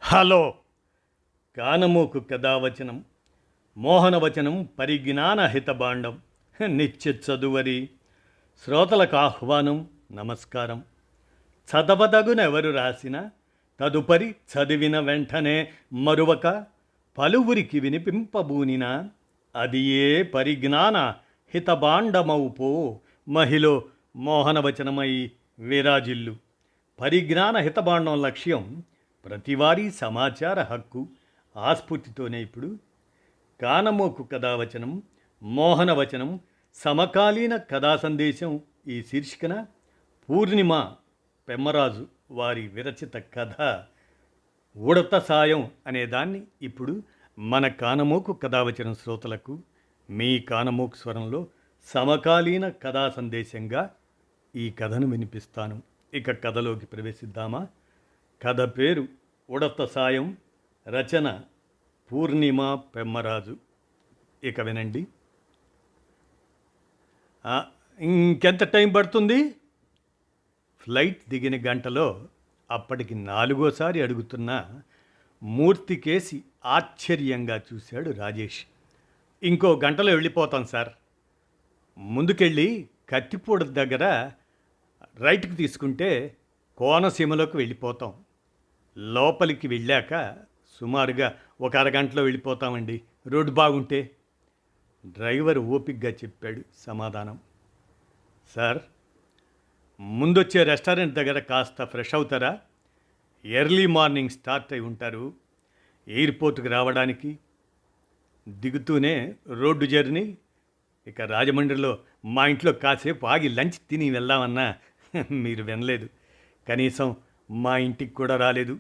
Hello కానమోకు కథావచనం మోహనవచనం పరిజ్ఞాన హితబాండం నిత్య చదువరి శ్రోతలకు ఆహ్వానం నమస్కారం. చదవదగునెవరు రాసిన తదుపరి చదివిన వెంటనే మరువక పలువురికి వినిపింపబూనిన అది ఏ పరిజ్ఞాన హితబాండమౌపో మహిళ మోహనవచనమై విరాజిల్లు. పరిజ్ఞాన హితబాండం లక్ష్యం ప్రతివారీ సమాచార హక్కు. ఆస్ఫూర్తితోనే ఇప్పుడు కానమోకు కథావచనం మోహనవచనం సమకాలీన కథా సందేశం ఈ శీర్షికన పూర్ణిమ పెమ్మరాజు వారి విరచిత కథ ఉడత సాయం అనే దాన్ని ఇప్పుడు మన కానమోకు కథావచనం శ్రోతలకు మీ కానమోకు స్వరంలో సమకాలీన కథా సందేశంగా ఈ కథను వినిపిస్తాను. ఇక కథలోకి ప్రవేశిద్దామా. కథ పేరు ఉడత సాయం, రచన పూర్ణిమ పెమ్మరాజు. ఇక వినండి. ఇంకెంత టైం పడుతుంది? ఫ్లైట్ దిగిన గంటలో అప్పటికి 4వసారి అడుగుతున్న మూర్తికేసి ఆశ్చర్యంగా చూశాడు రాజేష్. ఇంకో గంటలో వెళ్ళిపోతాం సార్. ముందుకెళ్ళి కత్తిపూడ దగ్గర రైట్కి తీసుకుంటే కోనసీమలోకి వెళ్ళిపోతాం. లోపలికి వెళ్ళాక సుమారుగా ఒక అరగంటలో వెళ్ళిపోతామండి, రోడ్డు బాగుంటే. డ్రైవర్ ఓపికగా చెప్పాడు సమాధానం. సార్, ముందొచ్చే రెస్టారెంట్ దగ్గర కాస్త ఫ్రెష్ అవుతారా? ఎర్లీ మార్నింగ్ స్టార్ట్ అయి ఉంటారు. ఎయిర్పోర్ట్కి రావడానికి దిగుతూనే రోడ్డు జర్నీ. ఇక రాజమండ్రిలో మా ఇంట్లో కాసేపు ఆగి లంచ్ తిని వెళ్దామన్నా మీరు వినలేదు. కనీసం మా ఇంటికి కూడా రాలేదు.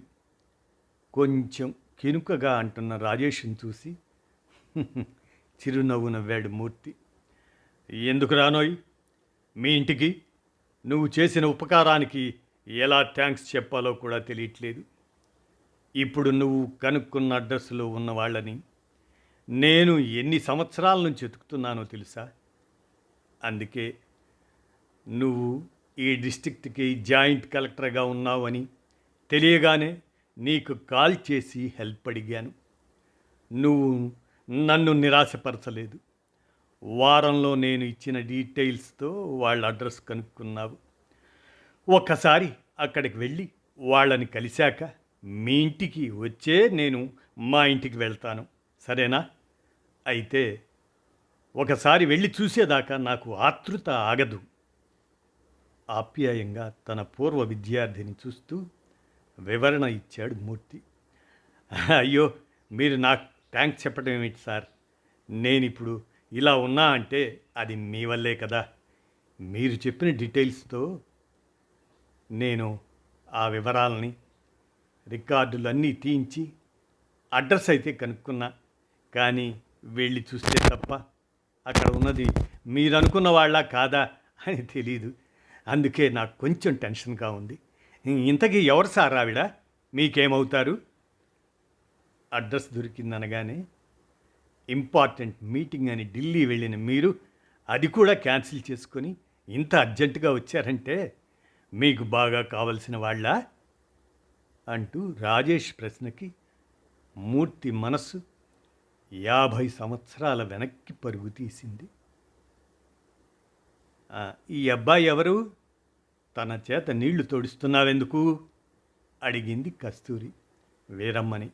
కొంచెం కినుకగా అంటున్న రాజేష్ని చూసి చిరునవ్వు నవ్వాడు మూర్తి. ఎందుకు రానోయ్ మీ ఇంటికి? నువ్వు చేసిన ఉపకారానికి ఎలా థ్యాంక్స్ చెప్పాలో కూడా తెలియట్లేదు. ఇప్పుడు నువ్వు కనుక్కున్న అడ్రస్లో ఉన్న వాళ్ళని నేను ఎన్ని సంవత్సరాల నుంచి వెతుకుతున్నానో తెలుసా? అందుకే నువ్వు ఈ డిస్ట్రిక్ట్కి జాయింట్ కలెక్టర్గా ఉన్నావని తెలియగానే నీకు కాల్ చేసి హెల్ప్ అడిగాను. నువ్వు నన్ను నిరాశపరచలేదు. వారంలో నేను ఇచ్చిన డీటెయిల్స్తో వాళ్ళ అడ్రస్ కనుక్కున్నావు. ఒక్కసారి అక్కడికి వెళ్ళి వాళ్ళని కలిశాక మీ ఇంటికి వచ్చే నేను మా ఇంటికి వెళ్తాను, సరేనా? అయితే ఒకసారి వెళ్ళి చూసేదాకా నాకు ఆతృత ఆగదు. ఆప్యాయంగా తన పూర్వ విద్యార్థిని చూస్తూ వివరణ ఇచ్చాడు మూర్తి. అయ్యో, మీరు నాకు థ్యాంక్స్ చెప్పడం ఏమిటి సార్? నేనిప్పుడు ఇలా ఉన్నా అంటే అది మీ వల్లే కదా. మీరు చెప్పిన డీటెయిల్స్తో నేను ఆ వివరాలని రికార్డులన్నీ తీయించి అడ్రస్ అయితే కనుక్కున్నా. కానీ వెళ్ళి చూస్తే తప్ప అక్కడ ఉన్నది మీరు అనుకున్న వాళ్ళ కాదా అని తెలీదు. అందుకే నాకు కొంచెం టెన్షన్గా ఉంది. ఇంతకీ ఎవరు సార్ ఆవిడ? మీకేమవుతారు? అడ్రస్ దొరికిందనగానే ఇంపార్టెంట్ మీటింగ్ అని ఢిల్లీ వెళ్ళిన మీరు అది కూడా క్యాన్సిల్ చేసుకొని ఇంత అర్జెంటుగా వచ్చారంటే మీకు బాగా కావలసిన వాళ్ళ అంటూ రాజేష్ ప్రశ్నకి మూర్తి మనస్సు 50 సంవత్సరాల వెనక్కి పరుగు తీసింది. ఈ అబ్బాయి ఎవరు? తన చేత నీళ్లు తోడిస్తున్నావెందుకు అడిగింది కస్తూరి వీరమ్మని,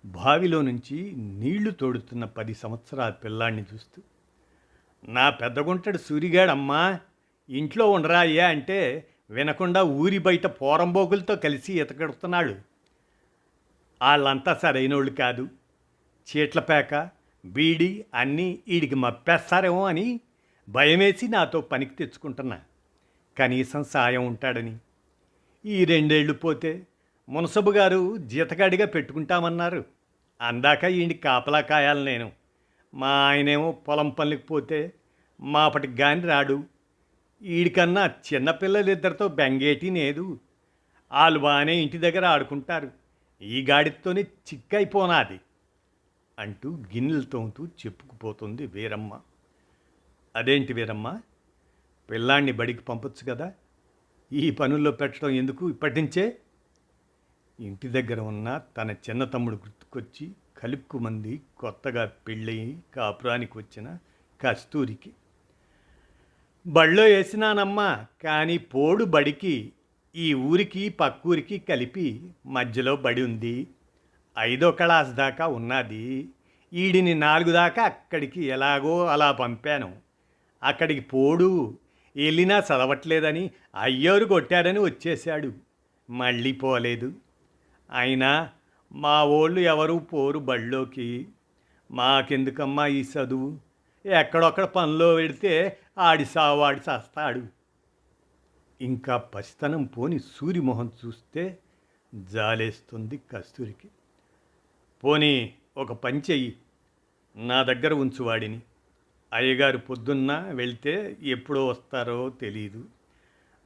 బావిలో నుంచి నీళ్లు తోడుతున్న 10 సంవత్సరాల పిల్లాడిని చూస్తూ. నా పెద్దగుంటడు సూరిగాడమ్మా, ఇంట్లో ఉండరా అయ్యా అంటే వినకుండా ఊరి బయట పోరంబోకులతో కలిసి ఎతకడుతున్నాడు. వాళ్ళంతా సరైనోళ్ళు కాదు. చీట్లపేక బీడి అన్నీ ఈడికి మప్పేస్తారేమో అని భయమేసి నాతో పనికి తెచ్చుకుంటున్నా. కనీసం సాయం ఉంటాడని. ఈ 2 ఏళ్ళు పోతే మునసబు గారు జీతగాడిగా పెట్టుకుంటామన్నారు. అందాక ఈయనకి కాపలా కాయాలి నేను. మా ఆయనేమో పొలం పనులకు పోతే మాపటికి గాని రాడు. ఈడికన్నా చిన్నపిల్లలిద్దరితో బెంగేటి లేదు. వాళ్ళు బాగానే ఇంటి దగ్గర ఆడుకుంటారు. ఈ గాడితోనే చిక్కైపోనాది అంటూ గిన్నెలు తోముతూ చెప్పుకుపోతుంది వీరమ్మ. అదేంటి వీరమ్మ, పిల్లాన్ని బడికి పంపొచ్చు కదా, ఈ పనుల్లో పెట్టడం ఎందుకు ఇప్పటి నుంచే? ఇంటి దగ్గర ఉన్న తన చిన్న తమ్ముడు గుర్తుకొచ్చి కలుక్కుమంది కొత్తగా పెళ్ళయి కాపురానికి వచ్చిన కస్తూరికి. బడిలో వేసినానమ్మా, కానీ పోడు బడికి ఈ ఊరికి పక్కూరికి కలిపి మధ్యలో బడి ఉంది. 5వ క్లాస్ దాకా ఉన్నది. ఈడిని 4 దాకా అక్కడికి ఎలాగో అలా పంపాను. అక్కడికి పోడు, వెళ్ళినా చదవట్లేదని అయ్యోరు కొట్టాడని వచ్చేశాడు. మళ్ళీ పోలేదు. అయినా మా వాళ్ళు ఎవరు పోరు బళ్ళోకి. మాకెందుకమ్మా ఈ చదువు? ఎక్కడొక్కడ పనిలో పెడితే ఆడి సావాడి చస్తాడు. ఇంకా పసితనం పోని సూరిమోహన్ చూస్తే జాలేస్తుంది కస్తూరికి. పోనీ ఒక పని చెయ్యి, నా దగ్గర ఉంచు వాడిని. అయ్యగారు పొద్దున్న వెళ్తే ఎప్పుడో వస్తారో తెలీదు.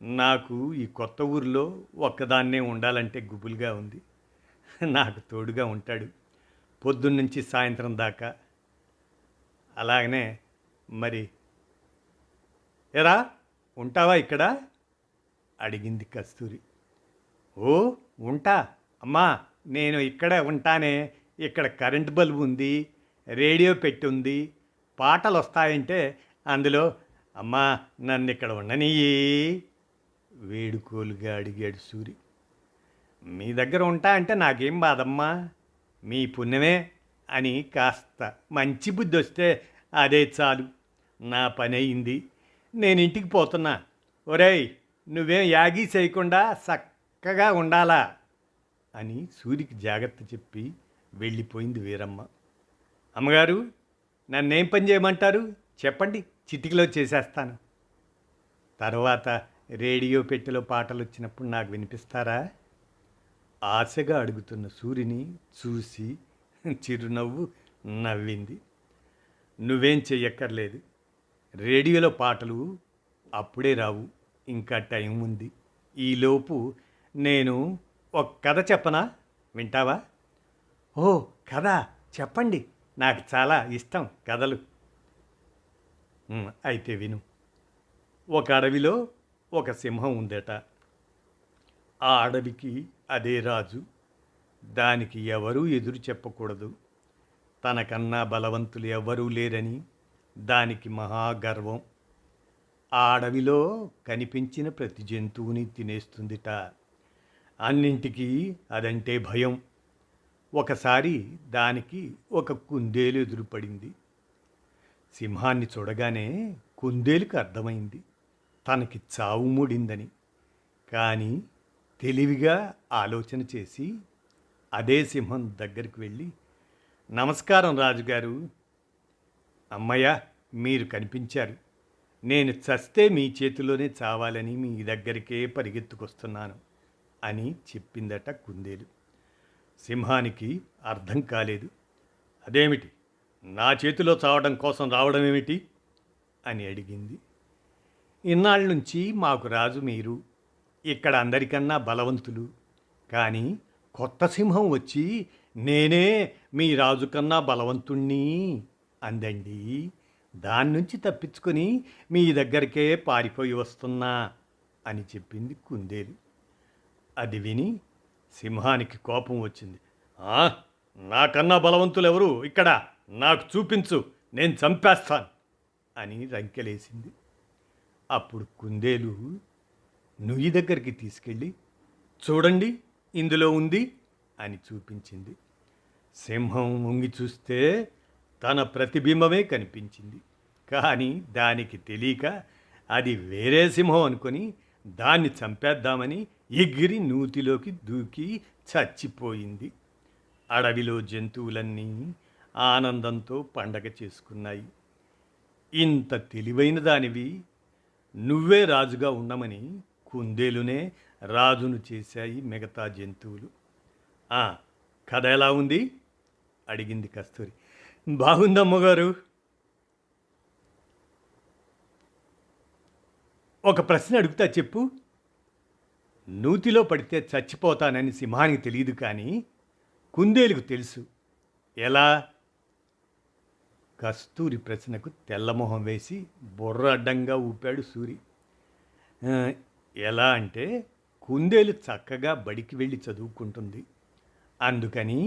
నాకు ఈ కొత్త ఊరిలో ఒక్కదాన్నే ఉండాలంటే గుబులుగా ఉంది. నాకు తోడుగా ఉంటాడు పొద్దున్నుంచి సాయంత్రం దాకా. అలాగనే మరి ఎరా ఉంటావా ఇక్కడ? అడిగింది కస్తూరి. ఓ ఉంటా అమ్మా, నేను ఇక్కడే ఉంటానే. ఇక్కడ కరెంటు బల్బు ఉంది, రేడియో పెట్టుంది, పాటలు వస్తాయంటే అందులో అమ్మా నన్ను ఇక్కడ ఉండనియ్యి వేడుకోలుగా అడిగాడు సూరి. మీ దగ్గర ఉంటా అంటే నాకేం బాధమ్మా, మీ పుణ్యమే అని కాస్త మంచి బుద్ధి వస్తే అదే చాలు. నా పని అయింది, నేను ఇంటికి పోతున్నా. ఒరేయ్, నువ్వేం యాగీ చేయకుండా చక్కగా ఉండాలా అని సూరికి జాగ్రత్త చెప్పి వెళ్ళిపోయింది వీరమ్మ. అమ్మగారు, నన్నేం పని చేయమంటారు చెప్పండి, చిటికలో చేసేస్తాను. తర్వాత రేడియో పెట్టెలో పాటలు వచ్చినప్పుడు నాకు వినిపిస్తారా? ఆశగా అడుగుతున్న సూరిని చూసి చిరునవ్వు నవ్వింది. నువ్వేం చెయ్యక్కర్లేదు, రేడియోలో పాటలు అప్పుడే రావు, ఇంకా టైం ఉంది. ఈలోపు నేను ఒక కథ చెప్పనా, వింటావా? ఓ కథ చెప్పండి, నాకు చాలా ఇష్టం కథలు. అయితే విను. ఒక అడవిలో ఒక సింహం ఉందట. ఆ అడవికి అదే రాజు. దానికి ఎవరూ ఎదురు చెప్పకూడదు. తనకన్నా బలవంతులు ఎవరూ లేరని దానికి మహాగర్వం. ఆ అడవిలో కనిపించిన ప్రతి జంతువుని తినేస్తుందిట. అన్నింటికీ అదంటే భయం. ఒకసారి దానికి ఒక కుందేలు ఎదురుపడింది. సింహాన్ని చూడగానే కుందేలుకు అర్థమైంది తనకి చావు మూడిందని. కానీ తెలివిగా ఆలోచన చేసి అదే సింహం దగ్గరికి వెళ్ళి, నమస్కారం రాజుగారు. అమ్మయ్య, మీరు కనిపించారు. నేను చస్తే మీ చేతిలోనే చావాలని మీ దగ్గరికే పరిగెత్తుకొస్తున్నాను అని చెప్పిందట కుందేలు. సింహానికి అర్థం కాలేదు. అదేమిటి, నా చేతిలో చావడం కోసం రావడం ఏమిటి అని అడిగింది. ఇన్నాళ్ళ నుంచి మాకు రాజు మీరు, ఇక్కడ అందరికన్నా బలవంతులు. కానీ కొత్త సింహం వచ్చి నేనే మీ రాజు కన్నా బలవంతుణ్ణి అందండి. దాని నుంచి తప్పించుకొని మీ దగ్గరికే పారిపోయి వస్తున్నా అని చెప్పింది కుందేలు. అది విని సింహానికి కోపం వచ్చింది. నాకన్నా బలవంతులు ఎవరు ఇక్కడ, నాకు చూపించు, నేను చంపేస్తాను అని రంకెలేసింది. అప్పుడు కుందేలు నుయ్యి దగ్గరికి తీసుకెళ్ళి, చూడండి ఇందులో ఉంది అని చూపించింది. సింహం వంగి చూస్తే తన ప్రతిబింబమే కనిపించింది. కానీ దానికి తెలియక అది వేరే సింహం అనుకొని దాన్ని చంపేద్దామని ఎగిరి నూతిలోకి దూకి చచ్చిపోయింది. అడవిలో జంతువులన్నీ ఆనందంతో పండగ చేసుకున్నాయి. ఇంత తెలివైన దానివి, నువ్వే రాజుగా ఉండమని కుందేలునే రాజును చేశాయి మిగతా జంతువులు. కథ ఎలా ఉంది అడిగింది కస్తూరి. బాగుందమ్మగారు. ఒక ప్రశ్న అడుగుతా చెప్పు. నూతిలో పడితే చచ్చిపోతానని సింహానికి తెలియదు, కానీ కుందేలుకు తెలుసు. ఎలా? కస్తూరి ప్రశ్నకు తెల్లమొహం వేసి బుర్ర అడ్డంగా ఊపాడు సూరి. ఎలా అంటే, కుందేలు చక్కగా బడికి వెళ్ళి చదువుకుంటుంది. అందుకని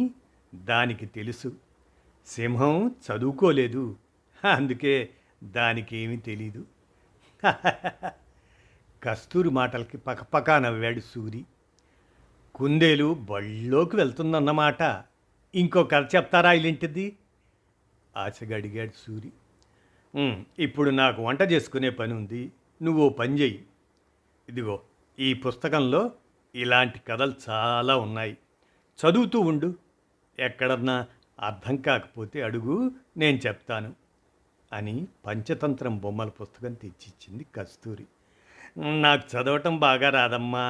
దానికి తెలుసు సింహం చదువుకోలేదు. అందుకే దానికేమీ తెలీదు. కస్తూరి మాటలకి పకపకా నవ్వాడు సూరి. కుందేలు బళ్ళోకి వెళ్తుందన్నమాట. ఇంకో కథ చెప్తారా ఇలాంటిది? ఆశగా అడిగాడు సూరి. ఇప్పుడు నాకు వంట చేసుకునే పని ఉంది. నువ్వు ఓ పని చెయ్యి. ఇదిగో ఈ పుస్తకంలో ఇలాంటి కథలు చాలా ఉన్నాయి. చదువుతూ ఉండు. ఎక్కడన్నా అర్థం కాకపోతే అడుగు, నేను చెప్తాను అని పంచతంత్రం బొమ్మల పుస్తకం తెచ్చిచ్చింది కస్తూరి. నాకు చదవటం బాగా రాదమ్మా.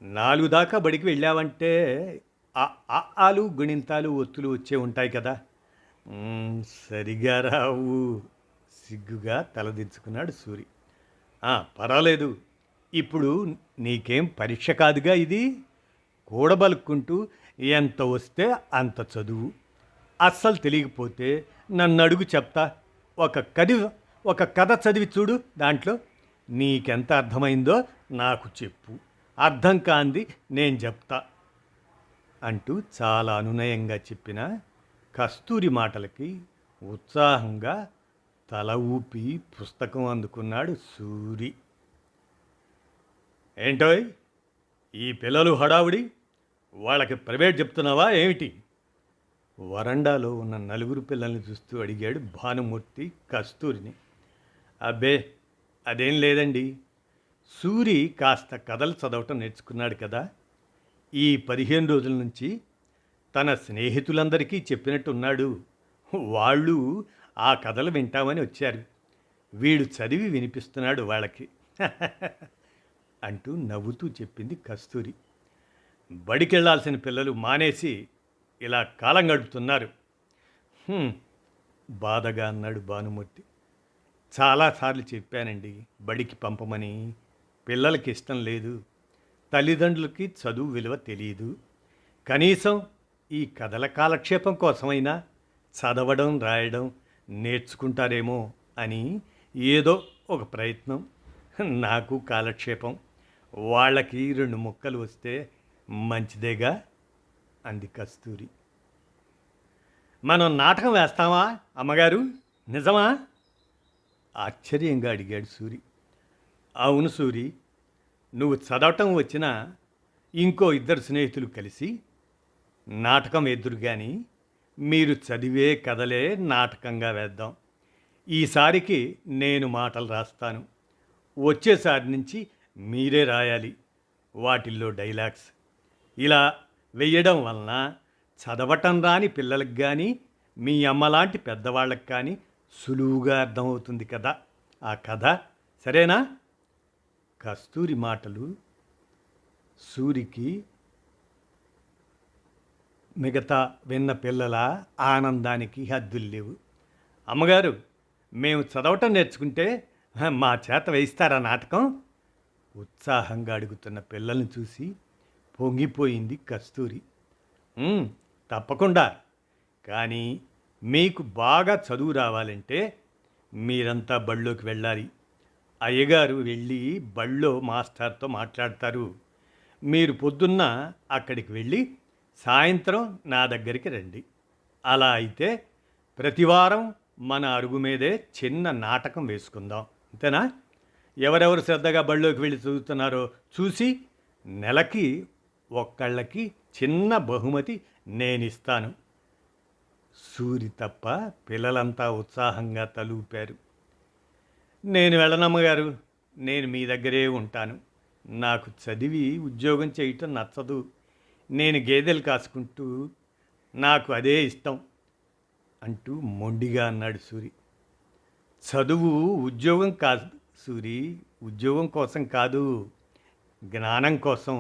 4 దాకా బడికి వెళ్ళావంటే ఆ ఆ ఆలు గుణింతాలు ఒత్తులు వచ్చే ఉంటాయి కదా. సరిగా రావు. సిగ్గుగా తలదించుకున్నాడు సూరి. పర్వాలేదు. ఇప్పుడు నీకేం పరీక్ష కాదుగా ఇది. కూడబలుక్కుంటూ ఎంత వస్తే అంత చదువు. అస్సలు తెలియకపోతే నన్ను అడుగు, చెప్తా. ఒక కథ చదివి చూడు. దాంట్లో నీకెంత అర్థమైందో నాకు చెప్పు. అర్థం కాంది నేను చెప్తా అంటూ చాలా అనునయంగా చెప్పిన కస్తూరి మాటలకి ఉత్సాహంగా తల ఊపి పుస్తకం అందుకున్నాడు సూరి. ఏంటోయ్ ఈ పిల్లలు హడావుడి? వాళ్ళకి ప్రైవేట్ చెప్తున్నావా ఏమిటి? వరండాలో ఉన్న 4 పిల్లల్ని చూస్తూ అడిగాడు భానుమూర్తి కస్తూరిని. అబ్బే అదేం లేదండి. సూరి కాస్త కథలు చదవటం నేర్చుకున్నాడు కదా. ఈ 15 రోజుల నుంచి తన స్నేహితులందరికీ చెప్పినట్టున్నాడు. వాళ్ళు ఆ కథలు వింటామని వచ్చారు. వీడు చదివి వినిపిస్తున్నాడు వాళ్ళకి అంటూ నవ్వుతూ చెప్పింది కస్తూరి. బడికెళ్లాల్సిన పిల్లలు మానేసి ఇలా కాలం గడుపుతున్నారు. బాధగా అన్నాడు భానుమూర్తి. చాలాసార్లు చెప్పానండి బడికి పంపమని. పిల్లలకి ఇష్టం లేదు. తల్లిదండ్రులకి చదువు విలువ తెలియదు. కనీసం ఈ కథల కాలక్షేపం కోసమైనా చదవడం రాయడం నేర్చుకుంటారేమో అని ఏదో ఒక ప్రయత్నం. నాకు కాలక్షేపం. వాళ్ళకి 2 ముక్కలు వస్తే మంచిదేగా అంది కస్తూరి. మనం నాటకం వేస్తామా అమ్మగారు? నిజమా? ఆశ్చర్యంగా అడిగాడు సూరి. అవును సూరి. నువ్వు చదవటం వచ్చిన ఇంకో 2 స్నేహితులు కలిసి నాటకం ఎదురు కానీ మీరు చదివే కథలే నాటకంగా వేద్దాం. ఈసారికి నేను మాటలు రాస్తాను. వచ్చేసారి నుంచి మీరే రాయాలి వాటిల్లో డైలాగ్స్. ఇలా వెయ్యడం వలన చదవటం రాని పిల్లలకు కానీ మీ అమ్మలాంటి పెద్దవాళ్ళకి కానీ సులువుగా అర్థమవుతుంది కదా ఆ కథ. సరేనా? కస్తూరి మాటలు సూరికి మిగతా విన్న పిల్లల ఆనందానికి హద్దులు లేవు. అమ్మగారు, మేము చదవటం నేర్చుకుంటే మా చేత వేయిస్తారా నాటకం? ఉత్సాహంగా అడుగుతున్న పిల్లల్ని చూసి పొంగిపోయింది కస్తూరి. తప్పకుండా. కానీ మీకు బాగా చదువు రావాలంటే మీరంతా బళ్ళోకి వెళ్ళాలి. అయ్యగారు వెళ్ళి బళ్ళో మాస్టర్తో మాట్లాడతారు. మీరు పొద్దున్న అక్కడికి వెళ్ళి సాయంత్రం నా దగ్గరికి రండి. అలా అయితే ప్రతివారం మన అరుగు మీదే చిన్న నాటకం వేసుకుందాం. అంతేనా? ఎవరెవరు శ్రద్ధగా బళ్ళోకి వెళ్ళి చదువుతున్నారో చూసి నెలకి ఒక్కళ్ళకి చిన్న బహుమతి నేనిస్తాను. సూరి తప్ప పిల్లలంతా ఉత్సాహంగా తలూపారు. నేను వెళ్ళనమ్మగారు. నేను మీ దగ్గరే ఉంటాను. నాకు చదివి ఉద్యోగం చేయటం నచ్చదు. నేను గేదెలు కాసుకుంటూ నాకు అదే ఇష్టం అంటూ మొండిగా అన్నాడు సూరి. చదువు ఉద్యోగం కాదు సూరి. ఉద్యోగం కోసం కాదు, జ్ఞానం కోసం.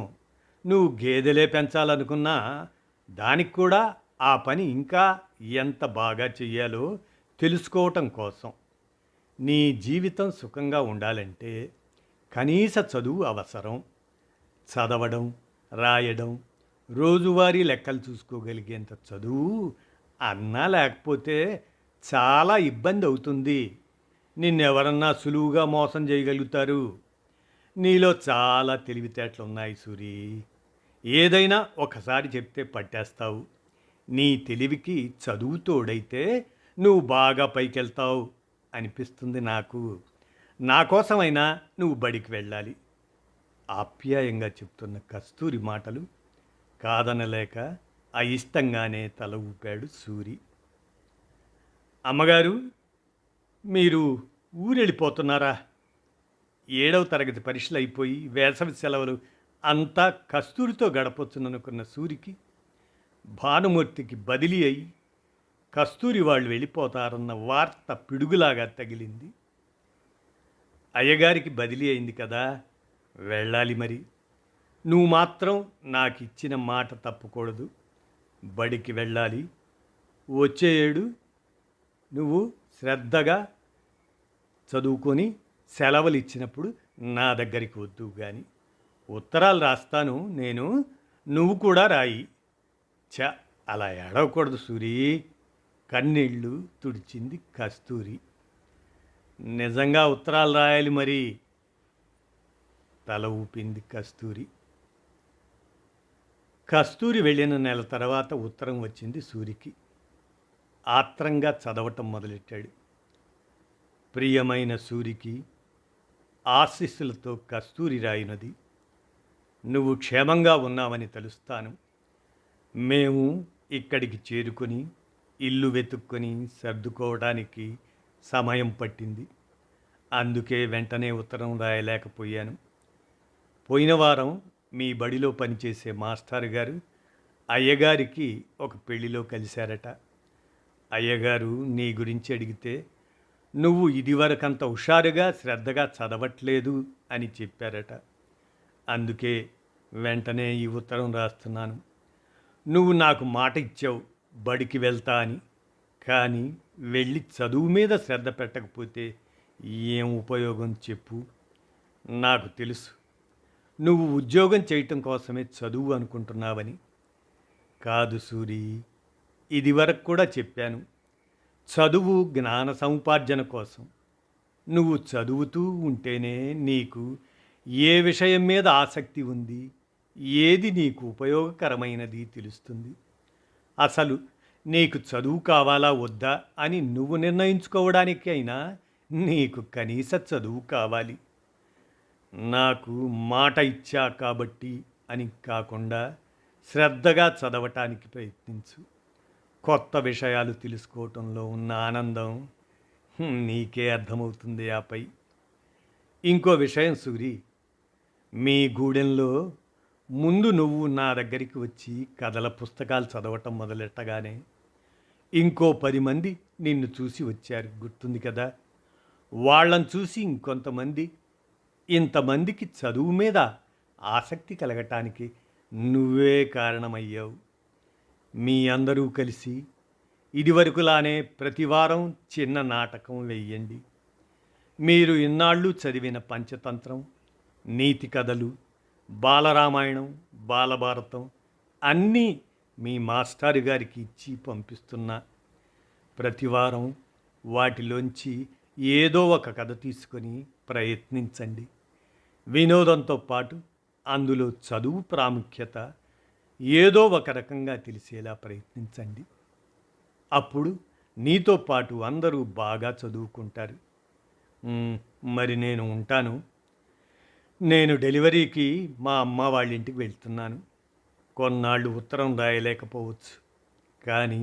నువ్వు గేదెలే పెంచాలనుకున్నా దానికి కూడా ఆ పని ఇంకా ఎంత బాగా చెయ్యాలో తెలుసుకోవటం కోసం. నీ జీవితం సుఖంగా ఉండాలంటే కనీస చదువు అవసరం. చదవడం, రాయడం, రోజువారీ లెక్కలు చూసుకోగలిగేంత చదువు అన్నా లేకపోతే చాలా ఇబ్బంది అవుతుంది. నిన్నెవరన్నా సులువుగా మోసం చేయగలుగుతారు. నీలో చాలా తెలివితేటలున్నాయి సూరి. ఏదైనా ఒకసారి చెప్తే పట్టేస్తావు. నీ తెలివికి చదువు తోడైతే నువ్వు బాగా పైకెళ్తావు అనిపిస్తుంది నాకు. నా కోసమైనా నువ్వు బడికి వెళ్ళాలి. ఆప్యాయంగా చెప్తున్న కస్తూరి మాటలు కాదనలేక అయిష్టంగానే తల ఊపాడు సూరి. అమ్మగారు, మీరు ఊరెళ్ళిపోతున్నారా? 7వ తరగతి పరీక్షలు అయిపోయి వేసవి సెలవులు అంతా కస్తూరితో గడపొచ్చుననుకున్న సూరికి భానుమూర్తికి బదిలీ అయి కస్తూరి వాళ్ళు వెళ్ళిపోతారన్న వార్త పిడుగులాగా తగిలింది. అయ్యగారికి బదిలీ అయింది కదా, వెళ్ళాలి మరి. నువ్వు మాత్రం నాకు ఇచ్చిన మాట తప్పకూడదు. బడికి వెళ్ళాలి. వచ్చే ఏడు నువ్వు శ్రద్ధగా చదువుకొని సెలవులు ఇచ్చినప్పుడు నా దగ్గరికి వద్దు కానీ ఉత్తరాలు రాస్తాను నేను, నువ్వు కూడా రాయి. అలా ఏడవకూడదు సూరి. కన్నీళ్ళు తుడిచింది కస్తూరి. నిజంగా ఉత్తరాలు రాయాలి మరి. తల ఊపింది కస్తూరి. కస్తూరి వెళ్ళిన నెల తర్వాత ఉత్తరం వచ్చింది సూరికి. ఆత్రంగా చదవటం మొదలెట్టాడు. ప్రియమైన సూరికి ఆశీస్సులతో కస్తూరి రాయినది. నువ్వు క్షేమంగా ఉన్నావని తెలుస్తాను. మేము ఇక్కడికి చేరుకొని ఇల్లు వెతుక్కొని సర్దుకోవడానికి సమయం పట్టింది. అందుకే వెంటనే ఉత్తరం రాయలేకపోయాను. పోయిన వారం మీ బడిలో పనిచేసే మాస్టర్ గారు అయ్యగారికి ఒక పెళ్లిలో కలిశారట. అయ్యగారు నీ గురించి అడిగితే నువ్వు ఇదివరకంత హుషారుగా శ్రద్ధగా చదవట్లేదు అని చెప్పారట. అందుకే వెంటనే ఈ ఉత్తరం రాస్తున్నాను. నువ్వు నాకు మాట ఇచ్చావు బడికి వెళ్తా అని. కానీ వెళ్ళి చదువు మీద శ్రద్ధ పెట్టకపోతే ఏం ఉపయోగం చెప్పు. నాకు తెలుసు నువ్వు ఉద్యోగం చేయటం కోసమే చదువు అనుకుంటున్నావని. కాదు సూరి, ఇదివరకు కూడా చెప్పాను. చదువు జ్ఞాన సముపార్జన కోసం. నువ్వు చదువుతూ ఉంటేనే నీకు ఏ విషయం మీద ఆసక్తి ఉంది, ఏది నీకు ఉపయోగకరమైనది తెలుస్తుంది. అసలు నీకు చదువు కావాలా వద్దా అని నువ్వు నిర్ణయించుకోవడానికైనా నీకు కనీస చదువు కావాలి. నాకు మాట ఇచ్చా కాబట్టి అని కాకుండా శ్రద్ధగా చదవటానికి ప్రయత్నించు. కొత్త విషయాలు తెలుసుకోవటంలో ఉన్న ఆనందం నీకే అర్థమవుతుంది. ఆపై ఇంకో విషయం సూరి, మీ గూడెంలో ముందు నువ్వు నా దగ్గరికి వచ్చి కథల పుస్తకాలు చదవటం మొదలెట్టగానే ఇంకో 10 మంది నిన్ను చూసి వచ్చారు, గుర్తుంది కదా. వాళ్ళని చూసి ఇంకొంతమంది. ఇంతమందికి చదువు మీద ఆసక్తి కలగటానికి నువ్వే కారణమయ్యావు. మీ అందరూ కలిసి ఇదివరకులానే ప్రతివారం చిన్న నాటకం వెయ్యండి. మీరు ఇన్నాళ్ళు చదివిన పంచతంత్రం, నీతి కథలు, బాలరామాయణం, బాలభారతం అన్నీ మీ మాస్టారు గారికి ఇచ్చి పంపిస్తున్నా. ప్రతివారం వాటిలోంచి ఏదో ఒక కథ తీసుకొని ప్రయత్నించండి. వినోదంతో పాటు అందులో చదువు ప్రాముఖ్యత ఏదో ఒక రకంగా తెలిసేలా ప్రయత్నించండి. అప్పుడు నీతో పాటు అందరూ బాగా చదువుకుంటారు. మరి నేను ఉంటాను. నేను డెలివరీకి మా అమ్మ వాళ్ళ ఇంటికి వెళ్తున్నాను. కొన్నాళ్ళు ఉత్తరం రాయలేకపోవచ్చు, కానీ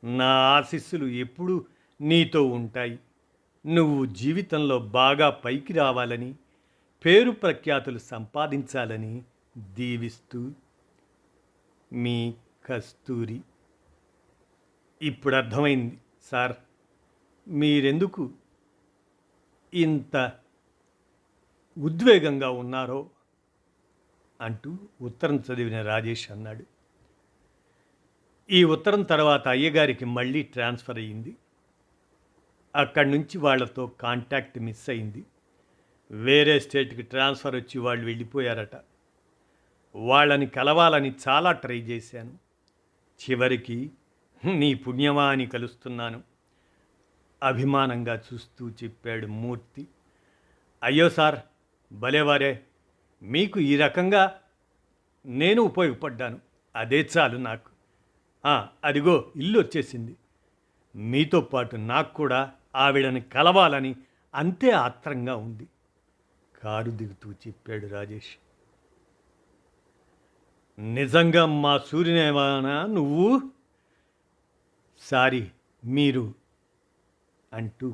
నా ఆశీస్సులు ఎప్పుడూ నీతో ఉంటాయి. నువ్వు జీవితంలో బాగా పైకి రావాలని, పేరు ప్రఖ్యాతులు సంపాదించాలని దీవిస్తూ మీ కస్తూరి. ఇప్పుడు అర్థమైంది సార్, మీరెందుకు ఇంత ఉద్వేగంగా ఉన్నారో అంటూ ఉత్తరం చదివిన రాజేష్ అన్నాడు. ఈ ఉత్తరం తర్వాత అయ్యగారికి మళ్ళీ ట్రాన్స్ఫర్ అయ్యింది. అక్కడి నుంచి వాళ్ళతో కాంటాక్ట్ మిస్ అయింది. వేరే స్టేట్కి ట్రాన్స్ఫర్ వచ్చి వాళ్ళు వెళ్ళిపోయారట. వాళ్ళని కలవాలని చాలా ట్రై చేశాను. చివరికి నీ పుణ్యమా అని కలుస్తున్నాను అభిమానంగా చూస్తూ చెప్పాడు మూర్తి. అయ్యో సార్, భలేవారే, మీకు ఈ రకంగా నేను ఉపయోగపడ్డాను. అదే చాలు నాకు. అదిగో ఇల్లు వచ్చేసింది. మీతో పాటు నాకు కూడా ఆవిడని కలవాలని అంతే ఆత్రంగా ఉంది. కారు దిగుతూ చెప్పాడు రాజేష్. నిజంగా మా సూర్యనేవానా నువ్వు? సారీ, మీరు అంటూ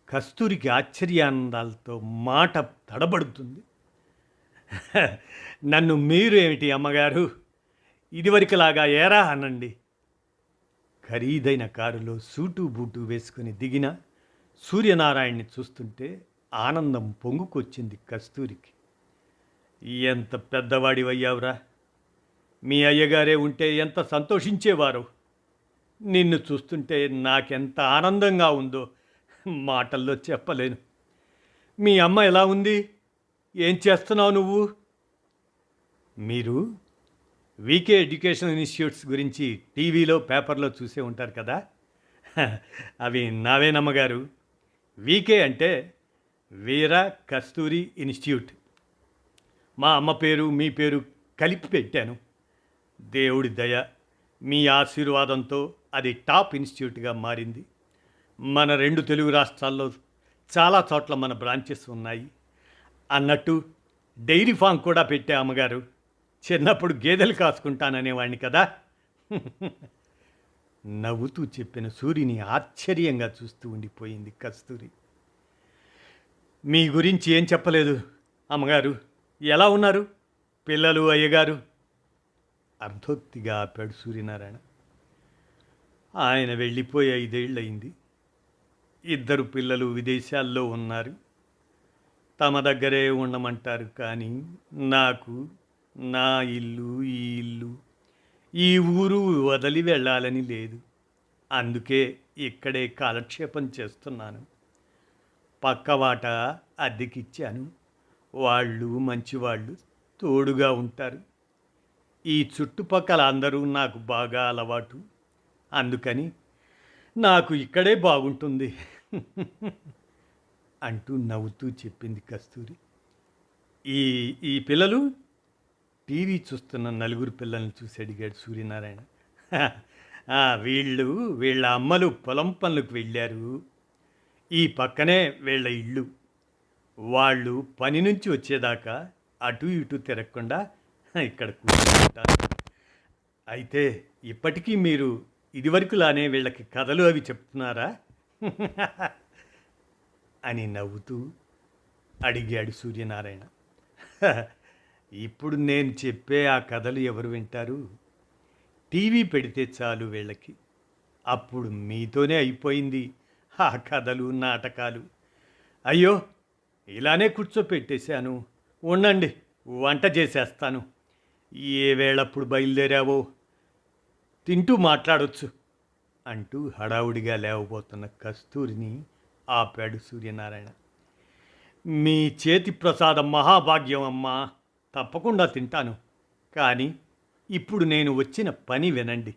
కస్తూరికి ఆశ్చర్యానందాలతో మాట తడబడుతుంది. నన్ను మీరు ఏమిటి అమ్మగారు, ఇదివరకులాగా ఏరా అనండి. ఖరీదైన కారులో సూటు బూటు వేసుకుని దిగిన సూర్యనారాయణని చూస్తుంటే ఆనందం పొంగుకొచ్చింది కస్తూరికి. ఎంత పెద్దవాడివయ్యావురా, మీ అయ్యగారే ఉంటే ఎంత సంతోషించేవారు. నిన్ను చూస్తుంటే నాకెంత ఆనందంగా ఉందో మాటల్లో చెప్పలేను. మీ అమ్మ ఎలా ఉంది? ఏం చేస్తున్నావు నువ్వు? మీరు వీకే ఎడ్యుకేషన్ ఇన్స్టిట్యూట్స్ గురించి టీవీలో పేపర్లో చూసే ఉంటారు కదా. అవి నావేనమ్మగారు. వీకే అంటే వీర కస్తూరి ఇన్స్టిట్యూట్. మా అమ్మ పేరు మీ పేరు కలిపి పెట్టాను. దేవుడి దయ, మీ ఆశీర్వాదంతో అది టాప్ ఇన్స్టిట్యూట్గా మారింది. మన 2 తెలుగు రాష్ట్రాల్లో చాలా చోట్ల మన బ్రాంచెస్ ఉన్నాయి. అన్నట్టు డైరీ ఫామ్ కూడా పెట్టే అమ్మగారు. చిన్నప్పుడు గేదెలు కాసుకుంటాననేవాడిని కదా. నవ్వుతూ చెప్పిన సూరిని ఆశ్చర్యంగా చూస్తూ ఉండిపోయింది కస్తూరి. మీ గురించి ఏం చెప్పలేదు అమ్మగారు. ఎలా ఉన్నారు పిల్లలు, అయ్యగారు? అర్ధోక్తిగా ఆపాడు సూర్యనారాయణ. ఆయన వెళ్ళిపోయి 5 ఏళ్ళయింది. 2 పిల్లలు విదేశాల్లో ఉన్నారు. తమ దగ్గరే ఉండమంటారు. కానీ నాకు నా ఇల్లు, ఈ ఇల్లు, ఈ ఊరు వదిలి వెళ్ళాలని లేదు. అందుకే ఇక్కడే కాలక్షేపం చేస్తున్నాను. పక్కవాట అద్దెకిచ్చాను. వాళ్ళు మంచివాళ్ళు, తోడుగా ఉంటారు. ఈ చుట్టుపక్కల అందరూ నాకు బాగా అలవాటు. అందుకని నాకు ఇక్కడే బాగుంటుంది అంటూ నవ్వుతూ చెప్పింది కస్తూరి. ఈ ఈ పిల్లలు? టీవీ చూస్తున్న 4 పిల్లల్ని చూసి అడిగాడు సూర్యనారాయణ. వీళ్ళ అమ్మలు పొలం పనులకు వెళ్ళారు. ఈ పక్కనే వీళ్ళ ఇల్లు. వాళ్ళు పని నుంచి వచ్చేదాకా అటు ఇటు తిరగకుండా ఇక్కడ కూర్చుంటారు. అయితే ఇప్పటికీ మీరు ఇదివరకులానే వీళ్ళకి కథలు అవి చెప్తున్నారా అని నవ్వుతూ అడిగాడు సూర్యనారాయణ. ఇప్పుడు నేను చెప్పే ఆ కథలు ఎవరు వింటారు? టీవీ పెడితే చాలు వీళ్ళకి. అప్పుడు మీతోనే అయిపోయింది ఆ కథలు, నాటకాలు. అయ్యో, ఇలానే కూర్చోపెట్టేశాను. ఉండండి, వంట చేసేస్తాను. ఏ వేళప్పుడు బయలుదేరావో, తింటూ మాట్లాడొచ్చు అంటూ హడావుడిగా లేవబోతున్న కస్తూరిని ఆపాడు సూర్యనారాయణ. మీ చేతి ప్రసాదం మహాభాగ్యం అమ్మా. తప్పకుండా తింటాను. కానీ ఇప్పుడు నేను వచ్చిన పని వినండి.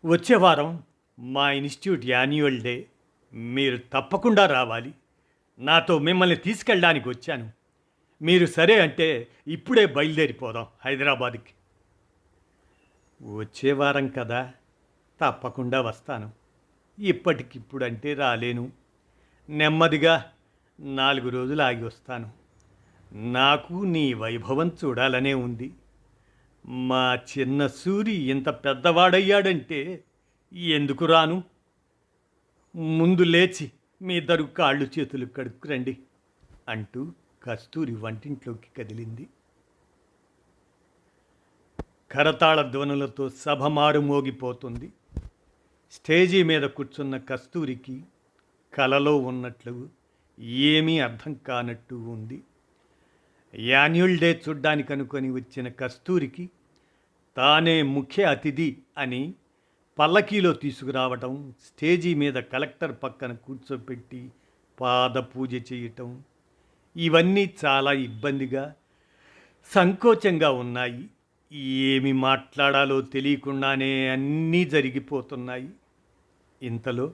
వచ్చే వారం మా ఇన్స్టిట్యూట్ యాన్యువల్ డే. మీరు తప్పకుండా రావాలి. నాతో మిమ్మల్ని తీసుకెళ్ళడానికి వచ్చాను. మీరు సరే అంటే ఇప్పుడే బయలుదేరిపోదాం హైదరాబాద్కి. వచ్చే వారం కదా, తప్పకుండా వస్తాను. ఇప్పటికిప్పుడు అంటే రాలేను. నెమ్మదిగా 4 రోజులు ఆగి వస్తాను. నాకు నీ వైభవం చూడాలనే ఉంది. మా చిన్న సూరి ఇంత పెద్దవాడయ్యాడంటే ఎందుకు రాను? ముందు లేచి మీ ఇద్దరు కాళ్ళు చేతులు కడుక్కురండి అంటూ కస్తూరి వంటింట్లోకి కదిలింది. కరతాళ ధ్వనులతో సభ మారుమోగిపోతుంది. స్టేజీ మీద కూర్చున్న కస్తూరికి కలలో ఉన్నట్లు ఏమీ అర్థం కానట్టు ఉంది. యాన్యువల్ డే చూడ్డానికి అనుకొని వచ్చిన కస్తూరికి తానే ముఖ్య అతిథి అని పల్లకీలో తీసుకురావటం, స్టేజీ మీద కలెక్టర్ పక్కన కూర్చోపెట్టి పాద పూజ చేయటం, ఇవన్నీ చాలా ఇబ్బందిగా, సంకోచంగా ఉన్నాయి. ఏమి మాట్లాడాలో తెలియకుండానే అన్నీ జరిగిపోతున్నాయి. ఇంతలో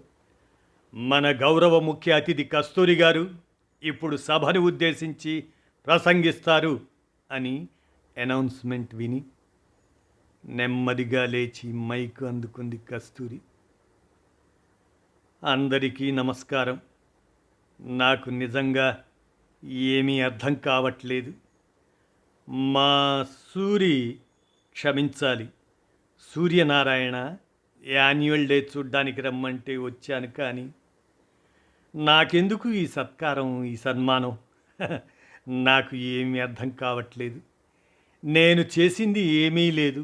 మన గౌరవ ముఖ్య అతిథి కస్తూరి గారు ఇప్పుడు సభను ఉద్దేశించి ప్రసంగిస్తారు అని అనౌన్స్మెంట్ విని నెమ్మదిగా లేచి మైక్ అందుకుంది కస్తూరి. అందరికీ నమస్కారం. నాకు నిజంగా ఏమీ అర్థం కావట్లేదు. మా సూరి క్షమించాలి. సూర్యనారాయణ యాన్యువల్ డే చూడ్డానికి రమ్మంటే వచ్చాను, కానీ నాకెందుకు ఈ సత్కారం, ఈ సన్మానం? నాకు ఏమీ అర్థం కావట్లేదు. నేను చేసింది ఏమీ లేదు.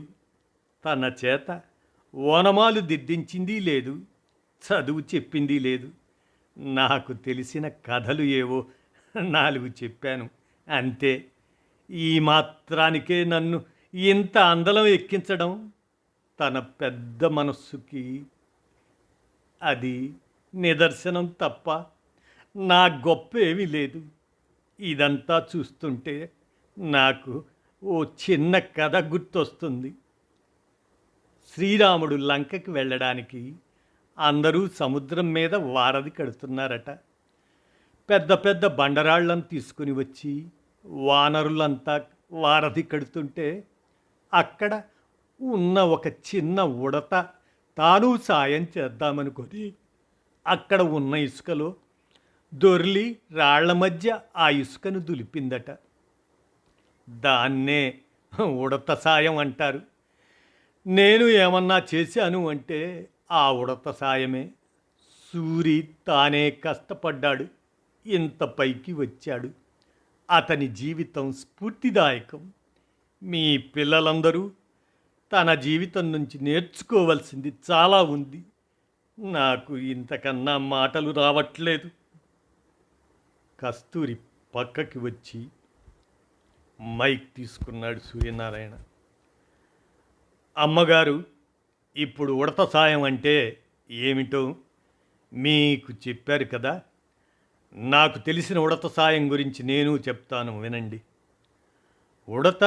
తన చేత ఓనమాలు దిద్దించింది లేదు, చదువు చెప్పింది లేదు. నాకు తెలిసిన కథలు ఏవో 4 చెప్పాను అంతే. ఈ మాత్రానికే నన్ను ఇంత అందలం ఎక్కించడం తన పెద్ద మనస్సుకి అది నిదర్శనం తప్ప నా గొప్ప ఏమీ లేదు. ఇదంతా చూస్తుంటే నాకు ఓ చిన్న కథ గుర్తొస్తుంది. శ్రీరాముడు లంకకి వెళ్ళడానికి అందరూ సముద్రం మీద వారధి కడుతున్నారట. పెద్ద పెద్ద బండరాళ్లను తీసుకుని వచ్చి వానరులంతా వారధి కడుతుంటే అక్కడ ఉన్న ఒక చిన్న ఉడత తాను సాయం చేద్దామనుకొని అక్కడ ఉన్న ఇసుకలో దొర్లి రాళ్ల మధ్య ఆ ఇసుకను దులిపిందట. దాన్నే ఉడత సాయం అంటారు. నేను ఏమన్నా చేశాను అంటే ఆ ఉడత సాయమే. సూరి తానే కష్టపడ్డాడు, ఇంత పైకి వచ్చాడు. అతని జీవితం స్ఫూర్తిదాయకం. మీ పిల్లలందరూ తన జీవితం నుంచి నేర్చుకోవాల్సింది చాలా ఉంది. నాకు ఇంతకన్నా మాటలు రావట్లేదు. కస్తూరి పక్కకి వచ్చి మైక్ తీసుకున్నాడు సూర్యనారాయణ. అమ్మగారు, ఇప్పుడు ఉడత సాయం అంటే ఏమిటో మీకు చెప్పారు కదా. నాకు తెలిసిన ఉడత సాయం గురించి నేను చెప్తాను, వినండి. ఉడత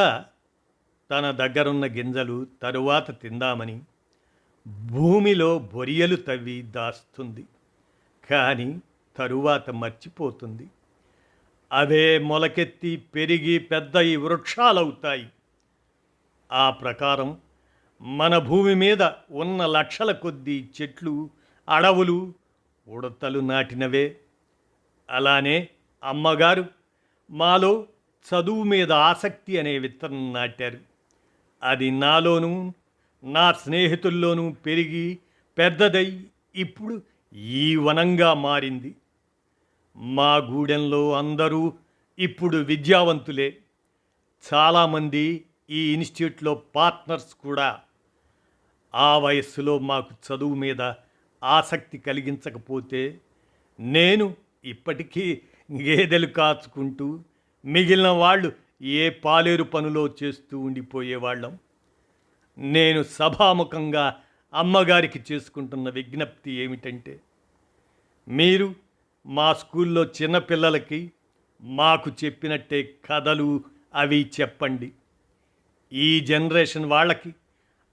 తన దగ్గరున్న గింజలు తరువాత తిందామని భూమిలో బొరియలు తవ్వి దాస్తుంది. కానీ తరువాత మర్చిపోతుంది. అవే మొలకెత్తి పెరిగి పెద్దయి వృక్షాలవుతాయి. ఆ ప్రకారం మన భూమి మీద ఉన్న లక్షల కొద్దీ చెట్లు, అడవులు ఉడతలు నాటినవే. అలానే అమ్మగారు మాలో చదువు మీద ఆసక్తి అనే విత్తనం నాటారు. అది నాలోనూ నా స్నేహితుల్లోనూ పెరిగి పెద్దదై ఇప్పుడు ఈ వనంగా మారింది. మా గూడెంలో అందరూ ఇప్పుడు విద్యావంతులే. చాలామంది ఈ ఇన్స్టిట్యూట్లో పార్ట్నర్స్ కూడా. ఆ వయస్సులో మాకు చదువు మీద ఆసక్తి కలిగించకపోతే నేను ఇప్పటికీ గేదెలు కాచుకుంటూ మిగిలిన వాళ్ళు ఏ పాలేరు పనులో చేస్తూ ఉండిపోయేవాళ్ళం. నేను సభాముఖంగా అమ్మగారికి చేసుకుంటున్న విజ్ఞప్తి ఏమిటంటే, మీరు మా స్కూల్లో చిన్నపిల్లలకి మాకు చెప్పినట్టే కథలు అవి చెప్పండి. ఈ జనరేషన్ వాళ్ళకి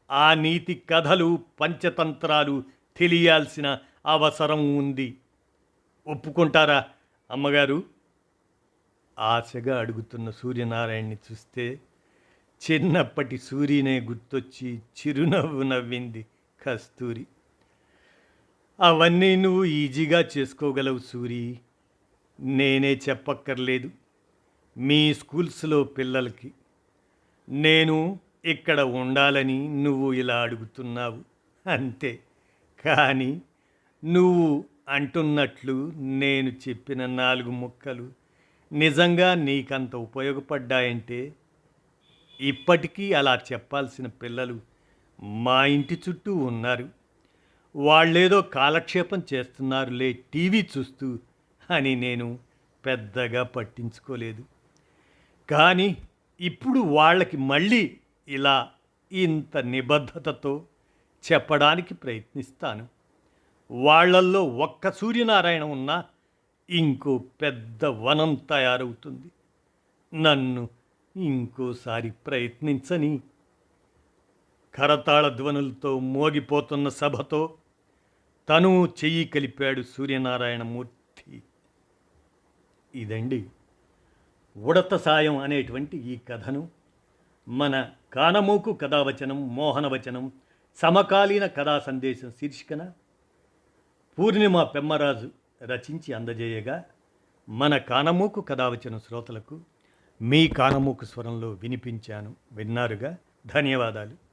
ఆ నీతి కథలు, పంచతంత్రాలు తెలియాల్సిన అవసరం ఉంది. ఒప్పుకుంటారా అమ్మగారు? ఆశగా అడుగుతున్న సూర్యనారాయణని చూస్తే చిన్నప్పటి సూర్యనే గుర్తొచ్చి చిరునవ్వు నవ్వింది కస్తూరి. అవన్నీ నువ్వు ఈజీగా చేసుకోగలవు సూరి, నేనే చెప్పక్కర్లేదు. మీ స్కూల్స్లో పిల్లలకి నేను ఇక్కడ ఉండాలని నువ్వు ఇలా అడుగుతున్నావు అంతే. కానీ నువ్వు అంటున్నట్లు నేను చెప్పిన 4 ముక్కలు నిజంగా నీకంత ఉపయోగపడ్డాయంటే ఇప్పటికీ అలా చెప్పాల్సిన పిల్లలు మా ఇంటి చుట్టూ ఉన్నారు. వాళ్ళేదో కాలక్షేపం చేస్తున్నారులే టీవీ చూస్తూ అని నేను పెద్దగా పట్టించుకోలేదు. కానీ ఇప్పుడు వాళ్ళకి మళ్ళీ ఇలా ఇంత నిబద్ధతతో చెప్పడానికి ప్రయత్నిస్తాను. వాళ్ళల్లో ఒక్క సూర్యనారాయణ ఉన్నా ఇంకో పెద్ద వనం తయారవుతుంది. నన్ను ఇంకోసారి ప్రయత్నించని. కరతాళ ధ్వనులతో మోగిపోతున్న సభతో తను చెయ్యి కలిపాడు సూర్యనారాయణమూర్తి. ఇదండి ఉడత సాయం అనేటువంటి ఈ కథను మన కానమోకు కథావచనం మోహనవచనం సమకాలీన కథా సందేశం శీర్షికన పూర్ణిమ పెమ్మరాజు రచించి అందజేయగా మన కానమోకు కథావచనం శ్రోతలకు మీ కానమోకు స్వరంలో వినిపించాను. విన్నారుగా. ధన్యవాదాలు.